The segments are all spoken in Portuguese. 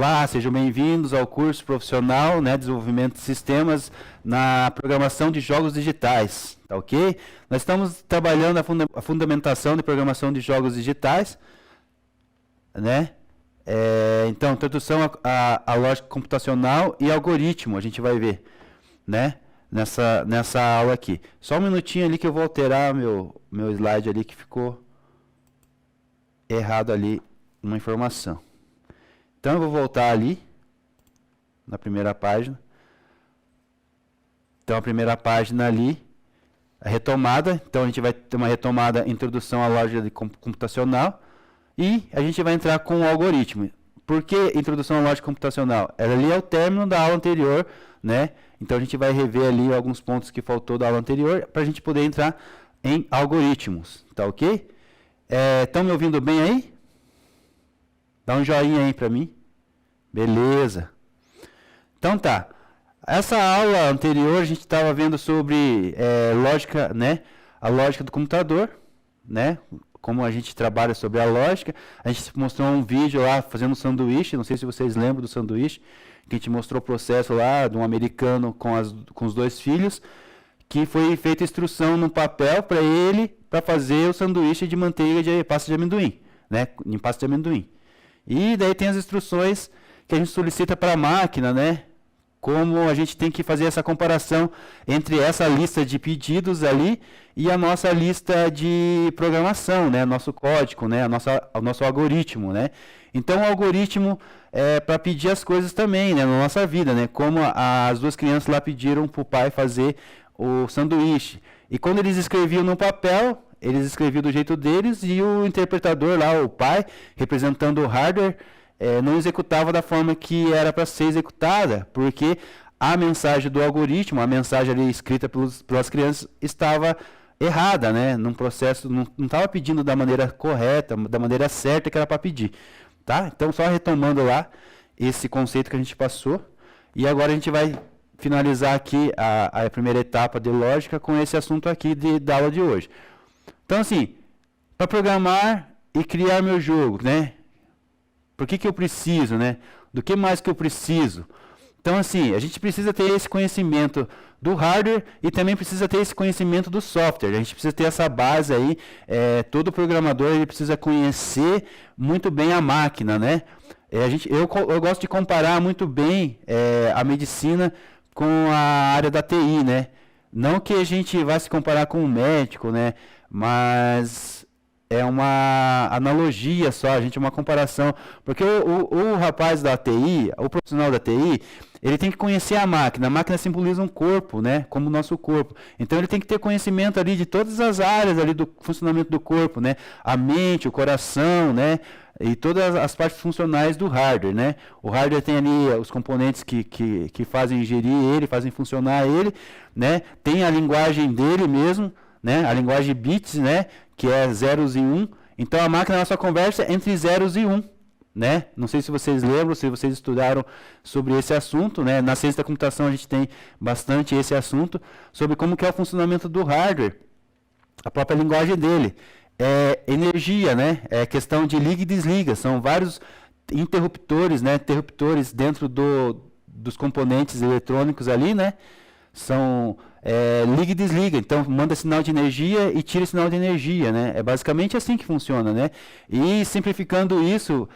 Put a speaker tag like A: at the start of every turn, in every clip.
A: Olá, sejam bem-vindos ao curso profissional, né, Desenvolvimento de Sistemas na Programação de Jogos Digitais, tá ok? Nós estamos trabalhando a fundamentação de programação de jogos digitais, né? Então, introdução à lógica computacional e algoritmo, a gente vai ver, né? Nessa aula aqui. Só um minutinho ali que eu vou alterar meu slide ali que ficou errado ali uma informação. Então, eu vou voltar ali, na primeira página. Então, a primeira página ali, a retomada. Então, a gente vai ter uma retomada, introdução à lógica computacional. E a gente vai entrar com o algoritmo. Por que introdução à lógica computacional? Ela ali é o término da aula anterior, né? Então, a gente vai rever ali alguns pontos que faltou da aula anterior, para a gente poder entrar em algoritmos. Tá ok? Estão me ouvindo bem aí? Dá um joinha aí para mim. Beleza. Então tá. Essa aula anterior a gente estava vendo sobre lógica, né? A lógica do computador, né? Como a gente trabalha sobre a lógica. A gente mostrou um vídeo lá fazendo um sanduíche. Não sei se vocês lembram do sanduíche. Que a gente mostrou o processo lá de um americano com os dois filhos. Que foi feita instrução no papel para ele para fazer o sanduíche de manteiga de pasta de amendoim, né? Em pasta de amendoim. E daí tem as instruções que a gente solicita para a máquina, né? Como a gente tem que fazer essa comparação entre essa lista de pedidos ali e a nossa lista de programação, né? Nosso código, né? O nosso algoritmo, né? Então, o algoritmo é para pedir as coisas também, né? Na nossa vida, né? Como as duas crianças lá pediram para o pai fazer o sanduíche. E quando eles escreviam no papel, eles escreviam do jeito deles e o interpretador lá, o pai, representando o hardware, não executava da forma que era para ser executada, porque a mensagem do algoritmo, a mensagem ali escrita pelas crianças, estava errada, né? Num processo, não estava pedindo da maneira correta, da maneira certa que era para pedir. Tá? Então, só retomando lá esse conceito que a gente passou, e agora a gente vai finalizar aqui a primeira etapa de lógica com esse assunto aqui da aula de hoje. Então, assim, para programar e criar meu jogo, né? Por que eu preciso, né? Do que mais que eu preciso? Então, assim, a gente precisa ter esse conhecimento do hardware e também precisa ter esse conhecimento do software. A gente precisa ter essa base aí. Todo programador ele precisa conhecer muito bem a máquina, né? Eu gosto de comparar muito bem a medicina com a área da TI, né? Não que a gente vá se comparar com um médico, né? Mas é uma analogia só, uma comparação. Porque o rapaz da TI, o profissional da TI, ele tem que conhecer a máquina. A máquina simboliza um corpo, né? Como o nosso corpo. Então ele tem que ter conhecimento ali de todas as áreas ali do funcionamento do corpo, né? A mente, o coração, né? E todas as partes funcionais do hardware, né? O hardware tem ali os componentes que fazem gerir ele, fazem funcionar ele, né? Tem a linguagem dele mesmo, né? A linguagem bits, né? Que é zeros e 1. Então a máquina ela só conversa entre zeros e 1, né? Não sei se vocês lembram, se vocês estudaram sobre esse assunto, né? Na ciência da computação a gente tem bastante esse assunto sobre como que é o funcionamento do hardware, a própria linguagem dele. Energia, né? É questão de liga e desliga. São vários interruptores, né? Interruptores dentro dos componentes eletrônicos ali, né? São liga e desliga. Então, manda sinal de energia e tira sinal de energia, né? É basicamente assim que funciona, né? E simplificando isso,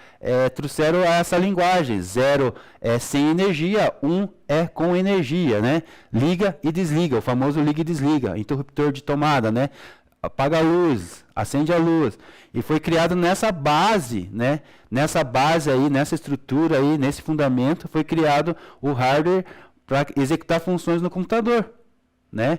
A: trouxeram essa linguagem. 0 é sem energia, 1 é com energia, né? Liga e desliga, o famoso liga e desliga. Interruptor de tomada, né? Apaga a luz, acende a luz. E foi criado nessa base, né? Nessa base aí, nessa estrutura aí, nesse fundamento, foi criado o hardware para executar funções no computador, né?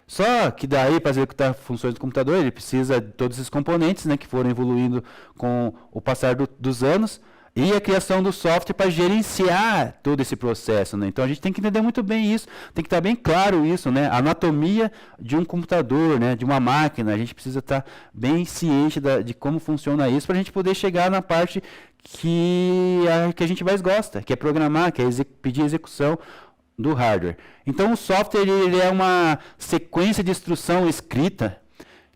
A: Só que daí, para executar funções do computador, ele precisa de todos esses componentes, né? Que foram evoluindo com o passar dos anos. E a criação do software para gerenciar todo esse processo, né? Então a gente tem que entender muito bem isso, tem que estar bem claro isso, né? A anatomia de um computador, né? De uma máquina, a gente precisa estar bem ciente de como funciona isso para a gente poder chegar na parte que a gente mais gosta, que é programar, que é pedir execução do hardware. Então o software ele é uma sequência de instrução escrita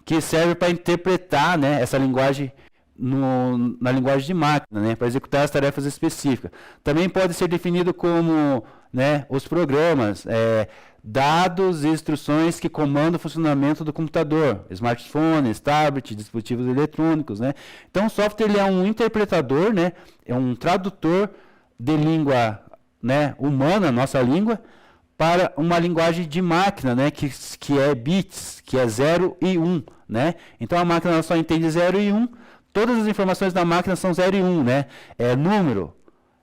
A: que serve para interpretar, né? Essa linguagem na linguagem de máquina, né, para executar as tarefas específicas. Também pode ser definido como, né, os programas, dados e instruções que comandam o funcionamento do computador, smartphones, tablets, dispositivos eletrônicos, né. Então, o software ele é um interpretador, né, é um tradutor de língua, né, humana, nossa língua, para uma linguagem de máquina, né, que é bits, que é 0 e 1, né. Então, a máquina ela só entende 0 e 1. Todas as informações da máquina são 0 e 1, né? É número,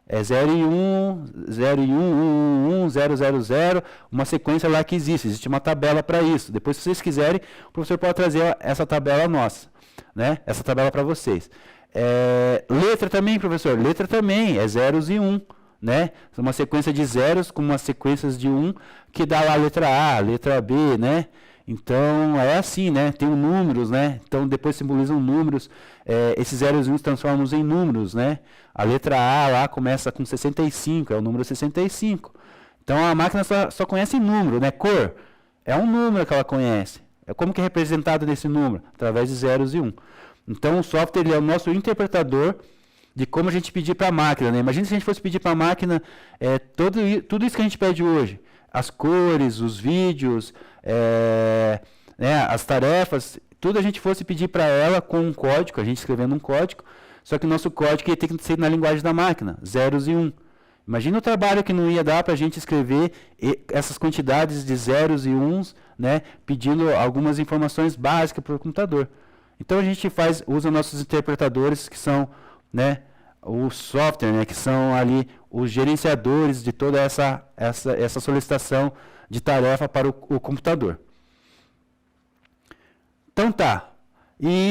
A: é 0 e 1, 0 e 1, 1, 1, 0, 0, 0, uma sequência lá que existe uma tabela para isso. Depois, se vocês quiserem, o professor pode trazer essa tabela nossa, né? Essa tabela para vocês. Letra também, professor, letra também, é zeros e 1, né? Uma sequência de zeros com umas sequências de 1, que dá lá a letra A, a letra B, né? Então, é assim, né? Tem números, né? Então, depois simbolizam números. Esses zeros e 1 transformam em números, né? A letra A lá começa com 65, é o número 65. Então, a máquina só conhece número, né? Cor é um número que ela conhece. Como que é representado nesse número? Através de zeros e 1. Então, o software ele é o nosso interpretador de como a gente pedir para a máquina, né? Imagina se a gente fosse pedir para a máquina tudo isso que a gente pede hoje. As cores, os vídeos, né, as tarefas, tudo a gente fosse pedir para ela com um código, a gente escrevendo um código, só que o nosso código ia ter que ser na linguagem da máquina, zeros e 1. Imagina o trabalho que não ia dar para a gente escrever essas quantidades de zeros e 1s, né, pedindo algumas informações básicas para o computador. Então a gente usa nossos interpretadores, que são, né, o software, né, que são ali os gerenciadores de toda essa solicitação de tarefa para o computador. Então tá.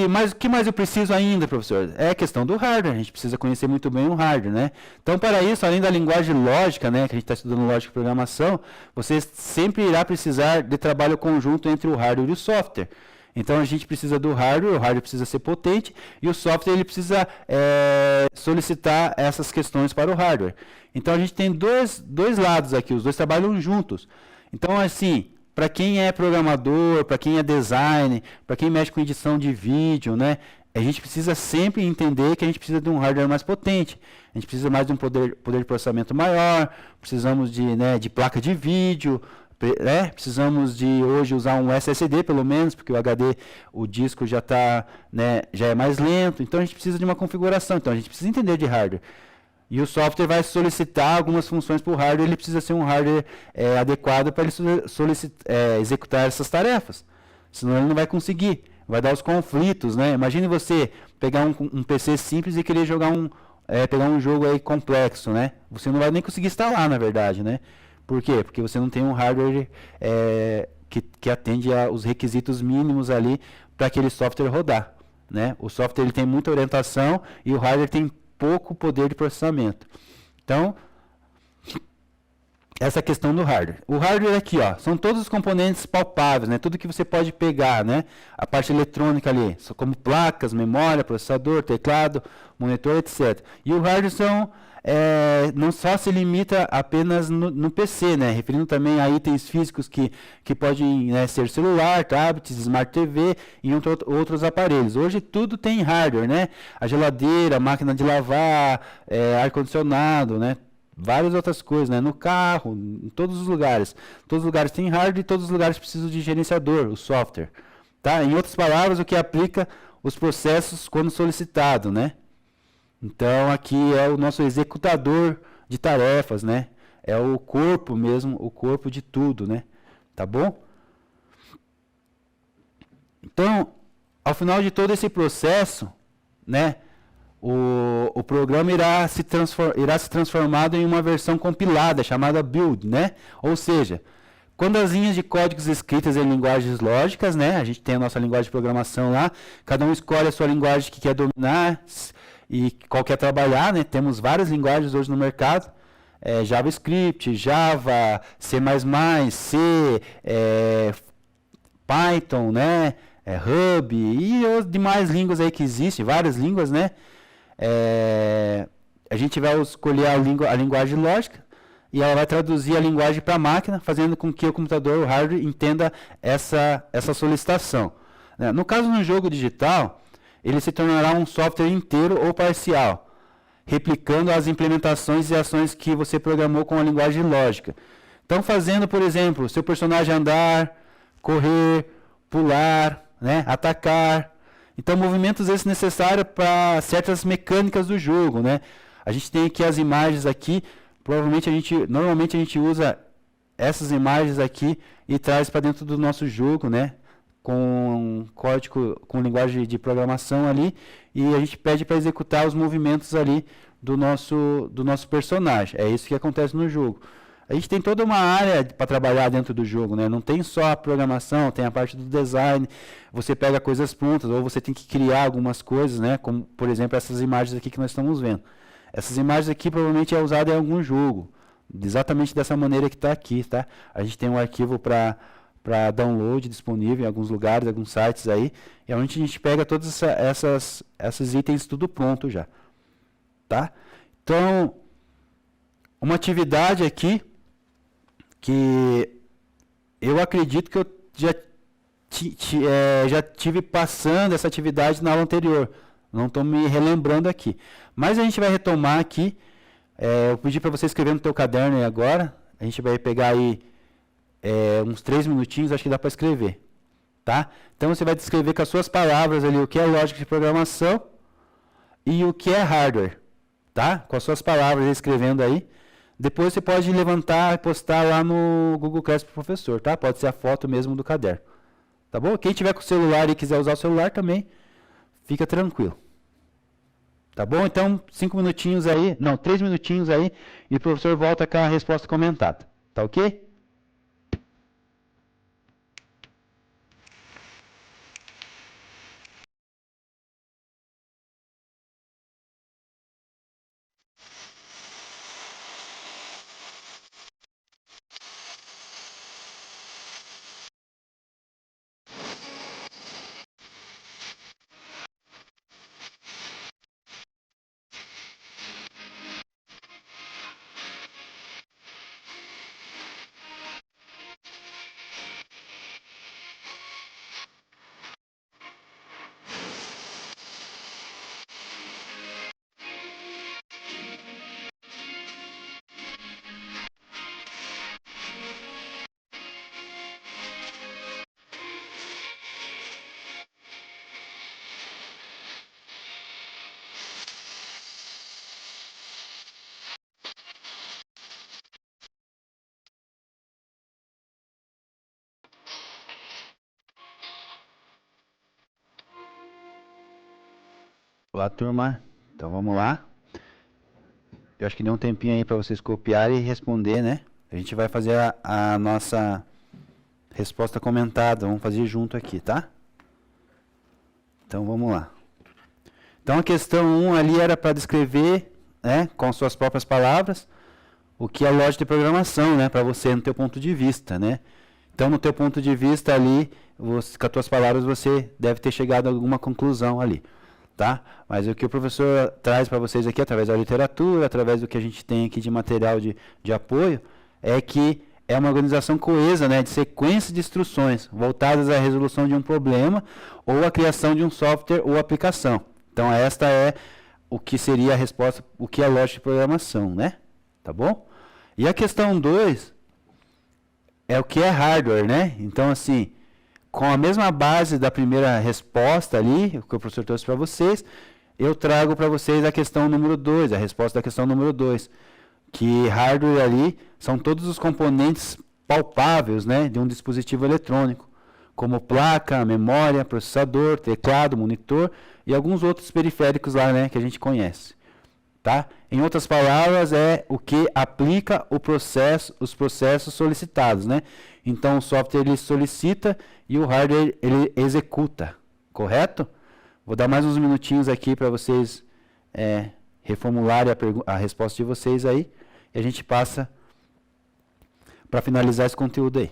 A: Mas o que mais eu preciso ainda, professor? É a questão do hardware. A gente precisa conhecer muito bem o hardware, né? Então, para isso, além da linguagem lógica, né, que a gente está estudando lógica e programação, você sempre irá precisar de trabalho conjunto entre o hardware e o software. Então, a gente precisa do hardware, o hardware precisa ser potente, e o software ele precisa solicitar essas questões para o hardware. Então, a gente tem dois lados aqui, os dois trabalham juntos. Então, assim, para quem é programador, para quem é design, para quem mexe com edição de vídeo, né, a gente precisa sempre entender que a gente precisa de um hardware mais potente. A gente precisa mais de um poder de processamento maior, precisamos de placa de vídeo, precisamos de hoje usar um SSD pelo menos, porque o HD, o disco já é mais lento, então a gente precisa de uma configuração, então a gente precisa entender de hardware. E o software vai solicitar algumas funções para o hardware, ele precisa ser um hardware adequado para ele executar essas tarefas, senão ele não vai conseguir, vai dar os conflitos, né? Imagine você pegar um PC simples e querer jogar pegar um jogo aí complexo, né? Você não vai nem conseguir instalar, na verdade, né? Por quê? Porque você não tem um hardware que atende aos requisitos mínimos ali para aquele software rodar, né? O software ele tem muita orientação e o hardware tem pouco poder de processamento. Então, essa questão do hardware. O hardware aqui, ó, são todos os componentes palpáveis, né? Tudo que você pode pegar, né? A parte eletrônica ali, como placas, memória, processador, teclado, monitor, etc. E o hardware não só se limita apenas no PC, né? Referindo também a itens físicos que podem, né, ser celular, tablets, smart TV e outros aparelhos. Hoje tudo tem hardware, né? A geladeira, a máquina de lavar, ar-condicionado, né? Várias outras coisas, né? No carro, em todos os lugares. Todos os lugares têm hardware e todos os lugares precisam de gerenciador, o software. Tá? Em outras palavras, o que aplica os processos quando solicitado, né? Então, aqui é o nosso executador de tarefas, né? É o corpo mesmo, o corpo de tudo, né? Tá bom? Então, ao final de todo esse processo, né? O programa irá se transformar em uma versão compilada, chamada build, né? Ou seja, quando as linhas de códigos escritas em linguagens lógicas, né? A gente tem a nossa linguagem de programação lá, cada um escolhe a sua linguagem que quer dominar e qual quer trabalhar, né? Temos várias linguagens hoje no mercado, JavaScript, Java, C++, C, Python, né? Hub e as demais línguas aí que existem, várias línguas, né? A gente vai escolher a linguagem lógica e ela vai traduzir a linguagem para a máquina, fazendo com que o computador, o hardware, entenda essa solicitação. No caso, no jogo digital, ele se tornará um software inteiro ou parcial, replicando as implementações e ações que você programou com a linguagem lógica. Então, fazendo, por exemplo, seu personagem andar, correr, pular, né, atacar. Então, movimentos esses necessários para certas mecânicas do jogo, né? A gente tem aqui as imagens aqui, normalmente a gente usa essas imagens aqui e traz para dentro do nosso jogo, né? Com código, com linguagem de programação ali, e a gente pede para executar os movimentos ali do nosso personagem. É isso que acontece no jogo. A gente tem toda uma área para trabalhar dentro do jogo, né? Não tem só a programação, tem a parte do design. Você pega coisas prontas ou você tem que criar algumas coisas, né? Como, por exemplo, essas imagens aqui que nós estamos vendo. Essas imagens aqui provavelmente é usada em algum jogo, exatamente dessa maneira que está aqui, tá? A gente tem um arquivo para download disponível em alguns lugares, alguns sites aí, e é onde a gente pega todos esses itens tudo pronto já, tá? Então, uma atividade aqui que eu acredito que eu já tive passando essa atividade na aula anterior. Não estou me relembrando aqui. Mas a gente vai retomar aqui. Eu pedi para você escrever no teu caderno aí agora. A gente vai pegar aí uns 3 minutinhos, acho que dá para escrever. Tá? Então você vai descrever com as suas palavras ali o que é lógica de programação e o que é hardware. Tá? Com as suas palavras escrevendo aí. Depois você pode levantar e postar lá no Google Class para o professor, tá? Pode ser a foto mesmo do caderno. Tá bom? Quem tiver com o celular e quiser usar o celular também, fica tranquilo. Tá bom? Então, 5 minutinhos aí, não, 3 minutinhos aí, e o professor volta com a resposta comentada. Tá ok? Olá, turma. Então vamos lá. Eu acho que deu um tempinho aí para vocês copiarem e responder, né? A gente vai fazer a nossa resposta comentada. Vamos fazer junto aqui, tá? Então vamos lá. Então a questão 1 ali era para descrever, né, com suas próprias palavras, o que é lógica de programação, né, para você no teu ponto de vista, né? Então no teu ponto de vista ali, com as tuas palavras você deve ter chegado a alguma conclusão ali, tá? Mas o que o professor traz para vocês aqui, através da literatura, através do que a gente tem aqui de material de apoio, é que é uma organização coesa, né, de sequências de instruções voltadas à resolução de um problema ou à criação de um software ou aplicação. Então, esta é o que seria a resposta, o que é lógica de programação, né? Tá bom? E a questão 2 é o que é hardware, né? Então, assim, com a mesma base da primeira resposta ali, o que o professor trouxe para vocês, eu trago para vocês a questão número 2, a resposta da questão número 2, que hardware ali são todos os componentes palpáveis, né, de um dispositivo eletrônico, como placa, memória, processador, teclado, monitor e alguns outros periféricos lá, né, que a gente conhece. Tá? Em outras palavras, é o que aplica os processos solicitados, né? Então, o software ele solicita e o hardware ele executa, correto? Vou dar mais uns minutinhos aqui para vocês reformularem a resposta de vocês aí e a gente passa para finalizar esse conteúdo aí.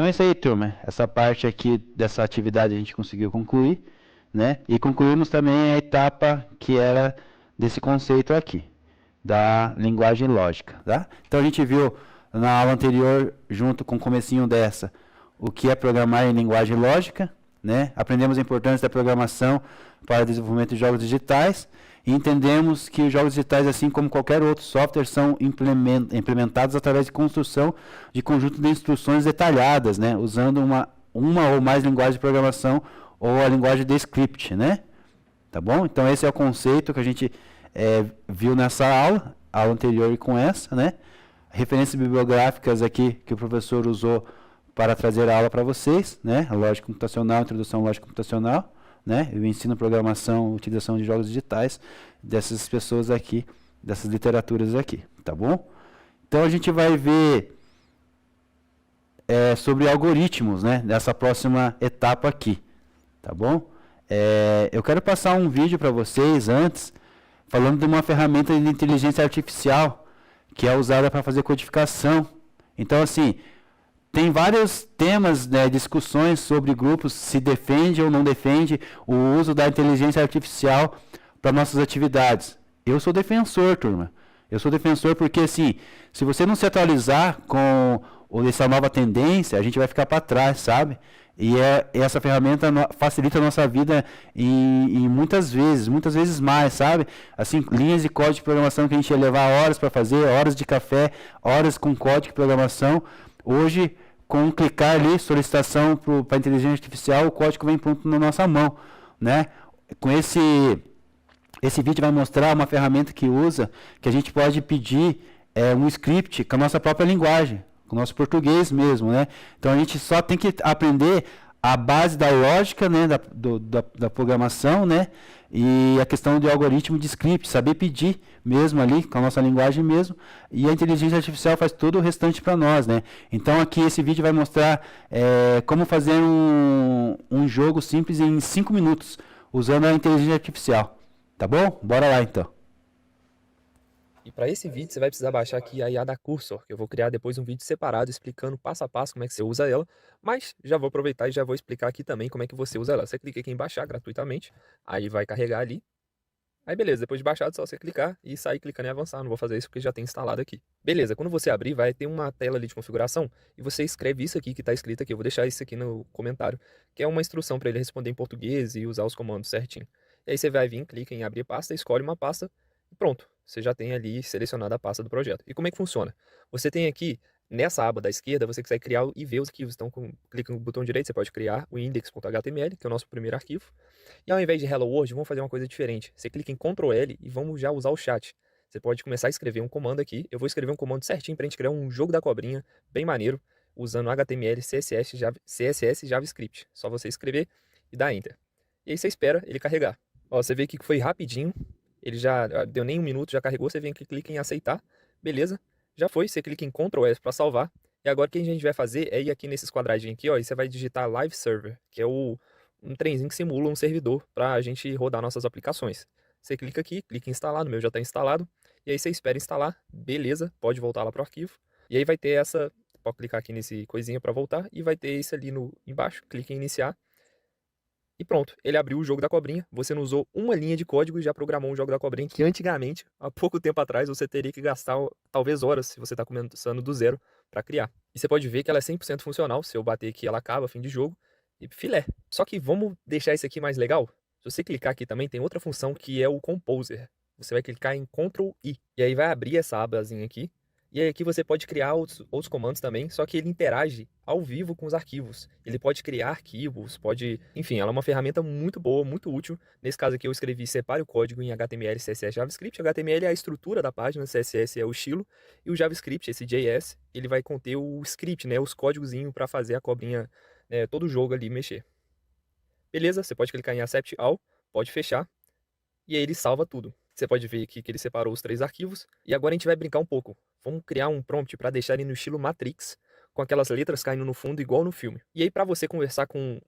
A: Então é isso aí, turma. Essa parte aqui dessa atividade a gente conseguiu concluir, né? E concluímos também a etapa que era desse conceito aqui, da linguagem lógica, tá? Então a gente viu na aula anterior, junto com o comecinho dessa, o que é programar em linguagem lógica, né? Aprendemos a importância da programação para o desenvolvimento de jogos digitais e entendemos que os jogos digitais, assim como qualquer outro software, são implementados através de construção de conjunto de instruções detalhadas, né? Usando uma ou mais linguagens de programação ou a linguagem de script, né? Tá bom? Então esse é o conceito que a gente viu nessa aula anterior e com essa, né? Referências bibliográficas aqui que o professor usou para trazer a aula para vocês, né? A lógica computacional, introdução à lógica computacional, né? Eu ensino programação, utilização de jogos digitais dessas pessoas aqui, dessas literaturas aqui, tá bom? Então a gente vai ver sobre algoritmos, né? Nessa próxima etapa aqui, tá bom? Eu quero passar um vídeo para vocês antes, falando de uma ferramenta de inteligência artificial que é usada para fazer codificação. Então, assim, tem vários temas, né, discussões sobre grupos, se defende ou não defende o uso da inteligência artificial para nossas atividades. Eu sou defensor, turma. Eu sou defensor porque, assim, se você não se atualizar com essa nova tendência, a gente vai ficar para trás, sabe? E essa ferramenta facilita a nossa vida em muitas vezes mais, sabe? Assim, linhas de código de programação que a gente ia levar horas para fazer, horas de café, horas com código de programação. Hoje, com um clicar ali, solicitação para a inteligência artificial, o código vem pronto na nossa mão, né? Com esse vídeo vai mostrar uma ferramenta que usa, que a gente pode pedir um script com a nossa própria linguagem, com o nosso português mesmo, né? Então a gente só tem que aprender a base da lógica, né, da programação, né? E a questão de algoritmo de script, saber pedir mesmo ali, com a nossa linguagem mesmo, e a inteligência artificial faz todo o restante para nós, né? Então aqui esse vídeo vai mostrar como fazer um jogo simples em 5 minutos, usando a inteligência artificial, tá bom? Bora lá então.
B: E para esse vídeo você vai precisar baixar aqui a IA da Cursor, que eu vou criar depois um vídeo separado explicando passo a passo como é que você usa ela, mas já vou aproveitar e já vou explicar aqui também como é que você usa ela. Você clica aqui em baixar gratuitamente, aí vai carregar ali. Aí beleza, depois de baixado, só você clicar e sair clicando em avançar. Não vou fazer isso porque já tem instalado aqui. Beleza, quando você abrir, vai ter uma tela ali de configuração e você escreve isso aqui que está escrito aqui. Eu vou deixar isso aqui no comentário, que é uma instrução para ele responder em português e usar os comandos certinho. E aí você vai vir, clica em abrir pasta, escolhe uma pasta e pronto. Você já tem ali selecionada a pasta do projeto. E como é que funciona? Você tem aqui, nessa aba da esquerda, você consegue criar e ver os arquivos. Então, clica no botão direito, você pode criar o index.html, que é o nosso primeiro arquivo. E ao invés de Hello World, vamos fazer uma coisa diferente. Você clica em Ctrl L e vamos já usar o chat. Você pode começar a escrever um comando aqui. Eu vou escrever um comando certinho para a gente criar um jogo da cobrinha, bem maneiro, usando HTML, CSS e JavaScript. Só você escrever e dar Enter. E aí você espera ele carregar. Ó, você vê que foi rapidinho. Ele já deu nem um minuto, já carregou. Você vem aqui, clica em aceitar. Beleza? Já foi. Você clica em Ctrl S para salvar. E agora o que a gente vai fazer é ir aqui nesses quadradinhos aqui, ó, e você vai digitar Live Server, que é um trenzinho que simula um servidor para a gente rodar nossas aplicações. Você clica aqui, clica em instalar, no meu já está instalado, e aí você espera instalar, beleza, pode voltar lá para o arquivo. E aí vai ter essa, pode clicar aqui nesse coisinha para voltar, e vai ter isso ali embaixo, clica em iniciar. E pronto, ele abriu o jogo da cobrinha. Você não usou uma linha de código e já programou um jogo da cobrinha que antigamente, há pouco tempo atrás, você teria que gastar talvez horas, se você está começando do zero, para criar. E você pode ver que ela é 100% funcional. Se eu bater aqui, ela acaba, fim de jogo. E filé. Só que vamos deixar isso aqui mais legal? Se você clicar aqui também, tem outra função que é o Composer. Você vai clicar em Ctrl I. E aí vai abrir essa abazinha aqui. E aí aqui você pode criar outros comandos também, só que ele interage ao vivo com os arquivos. Ele pode criar arquivos, Enfim, ela é uma ferramenta muito boa, muito útil. Nesse caso aqui eu escrevi separe o código em HTML, CSS, JavaScript. HTML é a estrutura da página, CSS é o estilo. E o JavaScript, esse JS, ele vai conter o script, né, os códigozinhos para fazer a cobrinha, né, todo o jogo ali mexer. Beleza, você pode clicar em Accept All, pode fechar. E aí ele salva tudo. Você pode ver aqui que ele separou os 3 arquivos. E agora a gente vai brincar um pouco. Vamos criar um prompt para deixar ele no estilo Matrix, com aquelas letras caindo no fundo igual no filme. E aí para você conversar com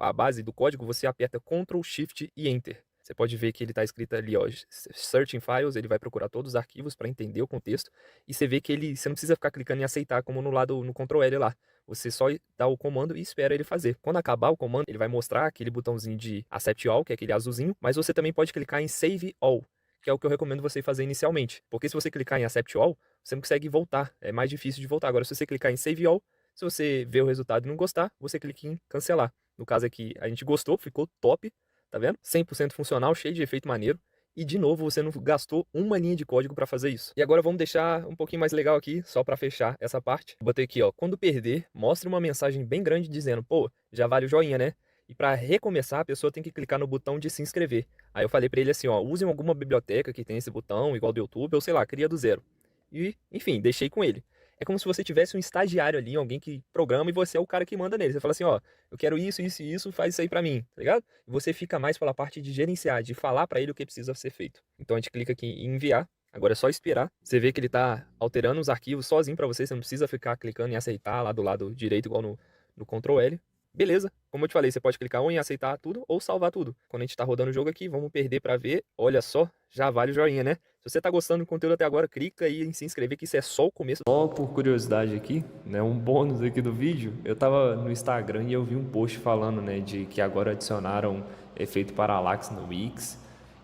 B: a base do código, você aperta Ctrl, Shift e Enter. Você pode ver que ele está escrito ali, ó, Searching Files, ele vai procurar todos os arquivos para entender o contexto, e você vê que você não precisa ficar clicando em aceitar como no Ctrl L lá. Você só dá o comando e espera ele fazer. Quando acabar o comando, ele vai mostrar aquele botãozinho de Accept All, que é aquele azulzinho, mas você também pode clicar em Save All, que é o que eu recomendo você fazer inicialmente. Porque se você clicar em Accept All, você não consegue voltar, é mais difícil de voltar. Agora, se você clicar em Save All, se você ver o resultado e não gostar, você clica em cancelar. No caso aqui, a gente gostou, ficou top, tá vendo? 100% funcional, cheio de efeito maneiro. E de novo, você não gastou uma linha de código para fazer isso. E agora vamos deixar um pouquinho mais legal aqui, só para fechar essa parte. Eu botei aqui, ó, quando perder, mostre uma mensagem bem grande dizendo, pô, já vale o joinha, né? E para recomeçar, a pessoa tem que clicar no botão de se inscrever. Aí eu falei para ele assim, ó, use alguma biblioteca que tem esse botão, igual do YouTube, ou sei lá, cria do zero. E, enfim, deixei com ele. É como se você tivesse um estagiário ali, alguém que programa e você é o cara que manda nele. Você fala assim, ó, eu quero isso, isso e isso, faz isso aí pra mim, tá ligado? E você fica mais pela parte de gerenciar, de falar pra ele o que precisa ser feito. Então a gente clica aqui em enviar. Agora é só esperar. Você vê que ele tá alterando os arquivos sozinho pra você não precisa ficar clicando em aceitar lá do lado direito, igual no Ctrl L. Beleza, como eu te falei, você pode clicar ou em aceitar tudo ou salvar tudo. Quando a gente tá rodando o jogo aqui, vamos perder pra ver. Olha só, já vale o joinha, né? Se você tá gostando do conteúdo até agora, clica aí em se inscrever, que isso é só o começo.
C: Só por curiosidade aqui, né, um bônus aqui do vídeo, eu tava no Instagram e eu vi um post falando, né, de que agora adicionaram efeito parallax no Wix.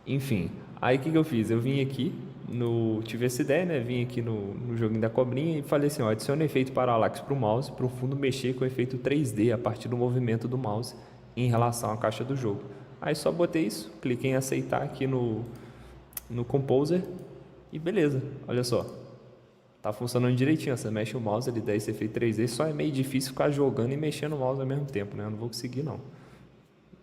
C: Enfim, aí o que eu fiz? Eu vim aqui, tive essa ideia, né, vim aqui no joguinho da cobrinha e falei assim, ó, adiciona efeito parallax pro mouse, pro fundo mexer com o efeito 3D a partir do movimento do mouse em relação à caixa do jogo. Aí só botei isso, cliquei em aceitar aqui no Composer e beleza, olha só, tá funcionando direitinho. Você mexe o mouse, ele dá esse efeito 3D, só é meio difícil ficar jogando e mexendo o mouse ao mesmo tempo, né? Eu não vou conseguir não.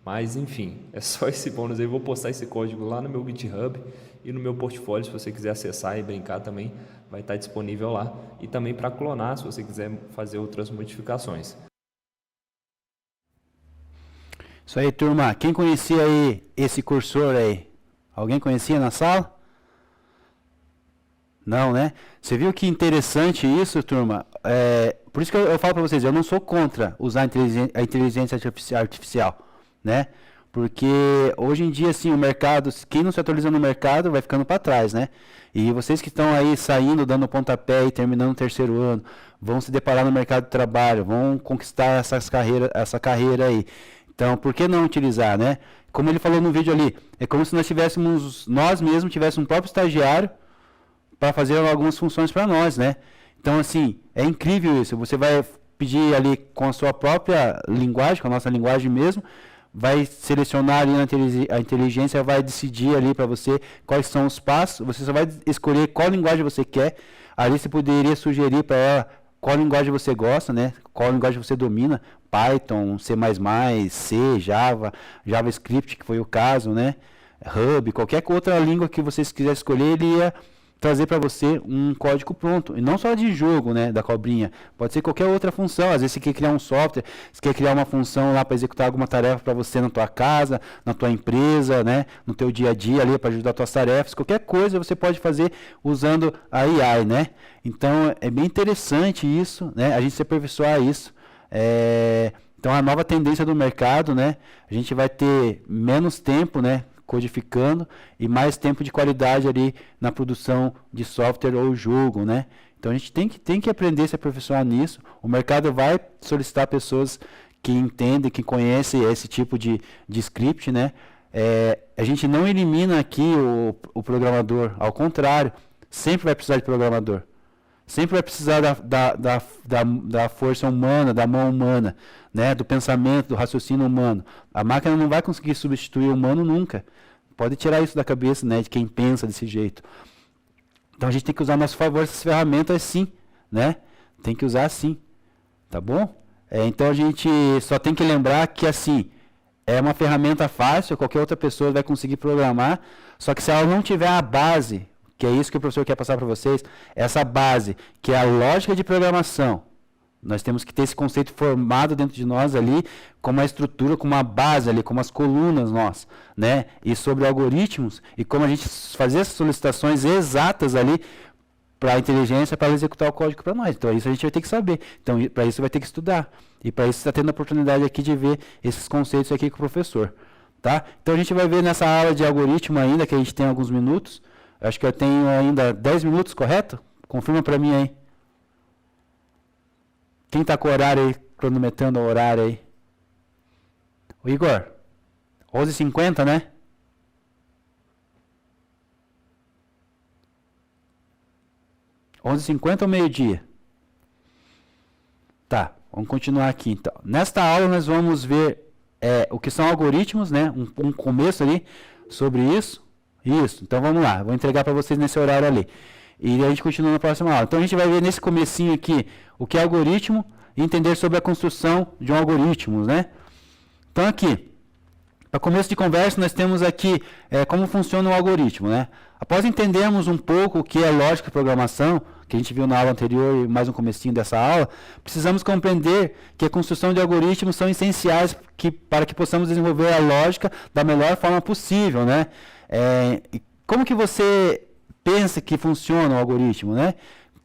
C: Mas enfim, é só esse bônus aí. Eu vou postar esse código lá no meu GitHub e no meu portfólio, se você quiser acessar e brincar também, vai estar disponível lá. E também para clonar, se você quiser fazer outras modificações.
A: Isso aí, turma. Quem conhecia aí esse cursor aí? Alguém conhecia na sala? Não, né? Você viu que interessante isso, turma? Por isso que eu falo para vocês, eu não sou contra usar a inteligência artificial, né? Porque hoje em dia, assim, o mercado, quem não se atualiza no mercado vai ficando para trás, né? E vocês que estão aí saindo, dando pontapé e terminando o terceiro ano, vão se deparar no mercado de trabalho, vão conquistar essa carreira aí. Então, por que não utilizar, né? Como ele falou no vídeo ali, é como se nós mesmos tivéssemos um próprio estagiário para fazer algumas funções para nós, né? Então, assim, é incrível isso. Você vai pedir ali com a sua própria linguagem, com a nossa linguagem mesmo, vai selecionar ali a inteligência, vai decidir ali para você quais são os passos, você só vai escolher qual linguagem você quer. Ali você poderia sugerir para ela qual linguagem você gosta, né? Qual linguagem você domina, Python, C++, C, Java, JavaScript, que foi o caso, né? Hub, qualquer outra língua que vocês quiserem escolher, ele ia trazer para você um código pronto. E não só de jogo, né, da cobrinha. Pode ser qualquer outra função. Às vezes você quer criar um software, você quer criar uma função lá para executar alguma tarefa para você na tua casa, na tua empresa, né, no teu dia a dia ali para ajudar as tuas tarefas. Qualquer coisa você pode fazer usando a AI, né? Então é bem interessante isso, né? A gente se aperfeiçoar isso. Então a nova tendência do mercado, né? A gente vai ter menos tempo, né, codificando e mais tempo de qualidade ali na produção de software ou jogo, né? Então a gente tem que aprender a se aperfeiçoar nisso. O mercado vai solicitar pessoas que entendem, que conhecem esse tipo de script, né? A gente não elimina aqui o programador, ao contrário, sempre vai precisar de programador. Sempre vai precisar da força humana, da mão humana, né? Do pensamento, do raciocínio humano. A máquina não vai conseguir substituir o humano nunca. Pode tirar isso da cabeça, né, de quem pensa desse jeito. Então a gente tem que usar a nosso favor essas ferramentas sim, né? Tem que usar sim, tá bom? Então a gente só tem que lembrar que assim, é uma ferramenta fácil, qualquer outra pessoa vai conseguir programar, só que se ela não tiver a base, que é isso que o professor quer passar para vocês, essa base, que é a lógica de programação. Nós temos que ter esse conceito formado dentro de nós ali, com uma estrutura, com uma base ali, com umas colunas nós, né? E sobre algoritmos, e como a gente fazer essas solicitações exatas ali para a inteligência, para ela executar o código para nós. Então isso a gente vai ter que saber. Então para isso vai ter que estudar. E para isso você está tendo a oportunidade aqui de ver esses conceitos aqui com o professor. tá? Então a gente vai ver nessa aula de algoritmo ainda, que a gente tem alguns minutos. Acho que eu tenho ainda 10 minutos, correto? Confirma para mim aí. Quem está com o horário aí, cronometrando o horário aí? O Igor, 11h50, né? (11h50) ou meio-dia? Tá, vamos continuar aqui então. Nesta aula nós vamos ver o que são algoritmos, né? Um começo ali sobre isso. Isso, então vamos lá, vou entregar para vocês nesse horário ali. E a gente continua na próxima aula. Então a gente vai ver nesse comecinho aqui o que é algoritmo e entender sobre a construção de um algoritmo, né? Então aqui, para começo de conversa, nós temos aqui como funciona o algoritmo, né? Após entendermos um pouco o que é lógica e programação, que a gente viu na aula anterior e mais um comecinho dessa aula, precisamos compreender que a construção de algoritmos são essenciais para que possamos desenvolver a lógica da melhor forma possível, né? Como que você pensa que funciona o algoritmo, né?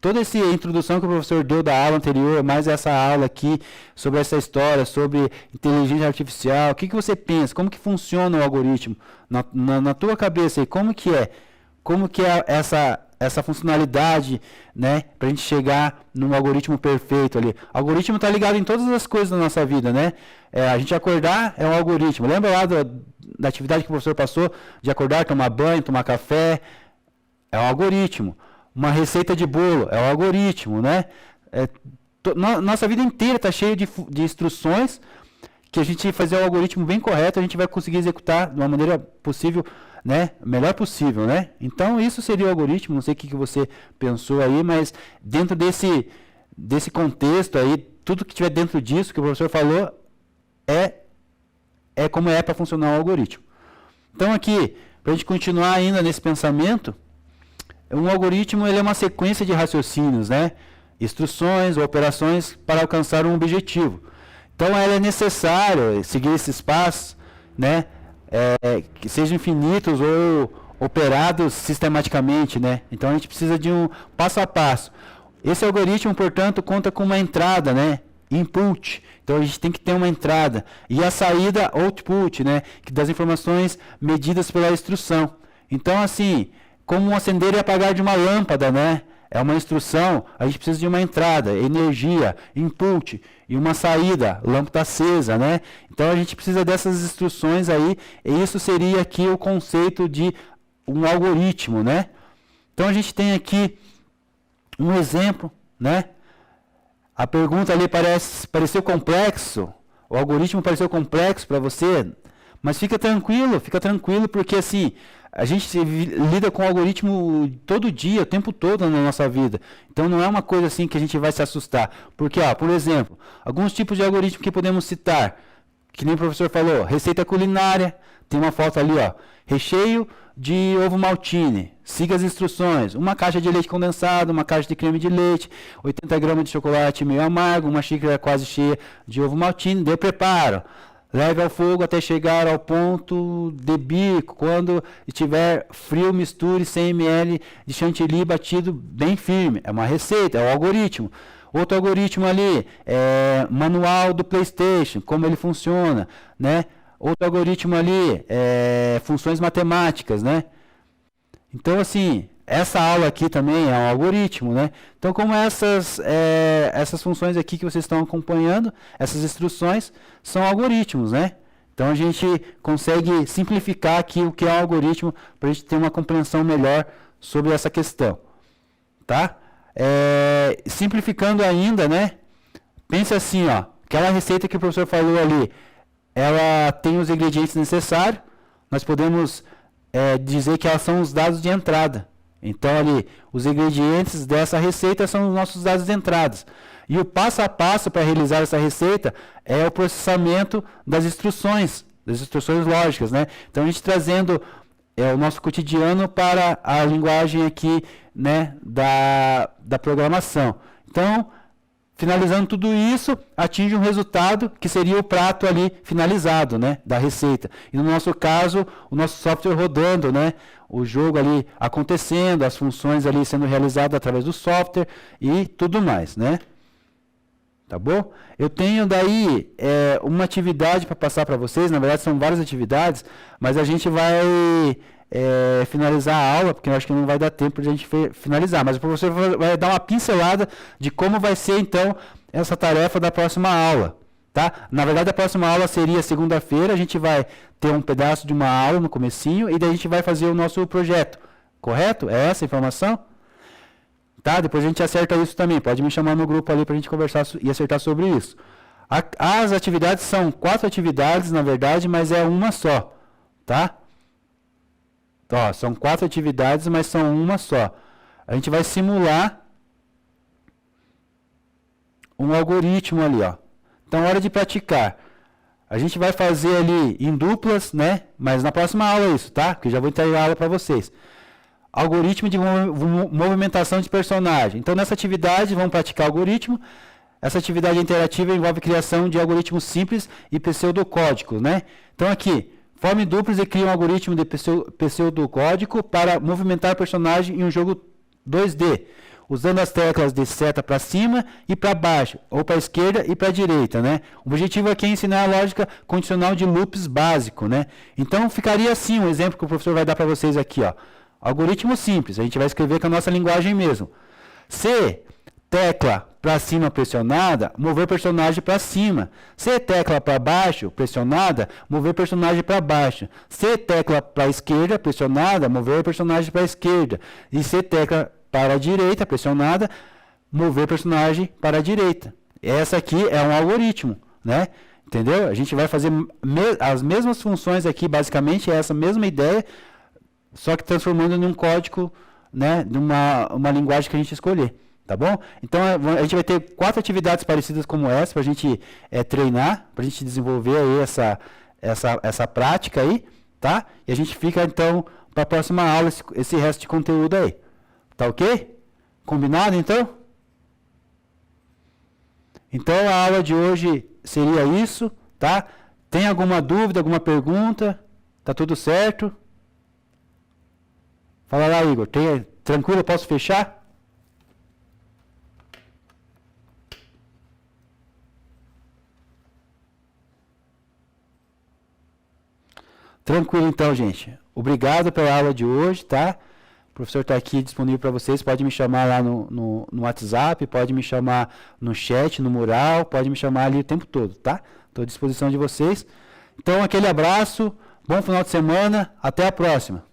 A: Toda essa introdução que o professor deu da aula anterior, mais essa aula aqui, sobre essa história, sobre inteligência artificial, o que você pensa? Como que funciona o algoritmo? Na tua cabeça aí, como que é? Como que é essa funcionalidade, né? Para a gente chegar num algoritmo perfeito ali. O algoritmo está ligado em todas as coisas da nossa vida, né? A gente acordar é um algoritmo. Lembra lá da atividade que o professor passou? De acordar, tomar banho, tomar café. É um algoritmo. Uma receita de bolo, é um algoritmo, né? Nossa vida inteira está cheia de instruções que a gente fazer o algoritmo bem correto, a gente vai conseguir executar de uma maneira possível, né? Melhor possível, né? Então, isso seria o algoritmo, não sei o que você pensou aí, mas dentro desse contexto aí, tudo que tiver dentro disso que o professor falou é como é para funcionar o algoritmo. Então, aqui, para a gente continuar ainda nesse pensamento, um algoritmo ele é uma sequência de raciocínios, né? Instruções ou operações para alcançar um objetivo. Então, ela é necessário seguir esses passos, né? Que sejam infinitos ou operados sistematicamente, né? Então, a gente precisa de um passo a passo. Esse algoritmo, portanto, conta com uma entrada, né? Input. Então, a gente tem que ter uma entrada. E a saída, output, né? Que das informações medidas pela instrução. Então, assim, como acender e apagar de uma lâmpada, né? É uma instrução, a gente precisa de uma entrada, energia, input e uma saída, lâmpada acesa, né? Então a gente precisa dessas instruções aí, e isso seria aqui o conceito de um algoritmo, né? Então a gente tem aqui um exemplo, né? A pergunta ali pareceu complexo, o algoritmo pareceu complexo para você, mas fica tranquilo, porque assim, a gente lida com o algoritmo todo dia, o tempo todo na nossa vida. Então não é uma coisa assim que a gente vai se assustar. Porque, por exemplo, alguns tipos de algoritmo que podemos citar, que nem o professor falou, receita culinária, tem uma foto ali, recheio de ovo maltine, siga as instruções, uma caixa de leite condensado, uma caixa de creme de leite, 80 gramas de chocolate meio amargo, uma xícara quase cheia de ovo maltine, dê preparo. Leve ao fogo até chegar ao ponto de bico. Quando estiver frio, misture 100 ml de chantilly batido bem firme. É uma receita, é o algoritmo. Outro algoritmo ali é manual do PlayStation, como ele funciona, né? Outro algoritmo ali é funções matemáticas, né? Então, assim, essa aula aqui também é um algoritmo, né? Então, como essas funções aqui que vocês estão acompanhando, essas instruções, são algoritmos, né? Então, a gente consegue simplificar aqui o que é um algoritmo para a gente ter uma compreensão melhor sobre essa questão, tá? Simplificando ainda, né? Pense assim, aquela receita que o professor falou ali, ela tem os ingredientes necessários, nós podemos dizer que elas são os dados de entrada. Então, ali, os ingredientes dessa receita são os nossos dados de entrada. E o passo a passo para realizar essa receita é o processamento das instruções lógicas, né? Então, a gente trazendo o nosso cotidiano para a linguagem aqui, né, da programação. Então, finalizando tudo isso, atinge um resultado que seria o prato ali finalizado, né, da receita. E no nosso caso, o nosso software rodando, né, o jogo ali acontecendo, as funções ali sendo realizadas através do software e tudo mais, né. Tá bom? Eu tenho daí uma atividade para passar para vocês, na verdade são várias atividades, mas a gente vai finalizar a aula, porque eu acho que não vai dar tempo de a gente finalizar, mas o professor vai dar uma pincelada de como vai ser então essa tarefa da próxima aula. Tá? Na verdade a próxima aula seria segunda-feira, a gente vai ter um pedaço de uma aula no comecinho e daí a gente vai fazer o nosso projeto, correto? É essa a informação? Tá? Depois a gente acerta isso também. Pode me chamar no grupo ali para a gente conversar e acertar sobre isso. As atividades são 4 atividades, na verdade, mas é uma só. Tá? Ó, são 4 atividades, mas são uma só. A gente vai simular um algoritmo ali, ó. Então, hora de praticar. A gente vai fazer ali em duplas, né? Mas na próxima aula é isso, tá? Porque já vou entregar a aula para vocês. Algoritmo de movimentação de personagem. Então, nessa atividade, vamos praticar algoritmo. Essa atividade interativa envolve criação de algoritmos simples e pseudocódigos, né? Então, aqui, forme duplas e crie um algoritmo de pseudocódigo para movimentar personagem em um jogo 2D, usando as teclas de seta para cima e para baixo, ou para a esquerda e para a direita, né? O objetivo aqui é ensinar a lógica condicional de loops básico, né? Então, ficaria assim um exemplo que o professor vai dar para vocês aqui, ó. Algoritmo simples, a gente vai escrever com a nossa linguagem mesmo. Se tecla para cima pressionada, mover personagem para cima. Se tecla para baixo pressionada, mover personagem para baixo. Se tecla para a esquerda pressionada, mover personagem para a esquerda. E se tecla para a direita pressionada, mover personagem para a direita. Essa aqui é um algoritmo, né? Entendeu? A gente vai fazer as mesmas funções aqui, basicamente é essa mesma ideia, só que transformando em um código, né, numa linguagem que a gente escolher, tá bom? Então, a gente vai ter 4 atividades parecidas como essa, para a gente treinar, para a gente desenvolver aí essa prática aí, tá? E a gente fica, então, para a próxima aula, esse resto de conteúdo aí. Tá ok? Combinado, então? Então, a aula de hoje seria isso, tá? Tem alguma dúvida, alguma pergunta? Tá tudo certo? Fala lá, Igor. Tranquilo, posso fechar? Tranquilo, então, gente. Obrigado pela aula de hoje, tá? O professor está aqui disponível para vocês. Pode me chamar lá no WhatsApp, pode me chamar no chat, no mural, pode me chamar ali o tempo todo, tá? Estou à disposição de vocês. Então, aquele abraço, bom final de semana, até a próxima.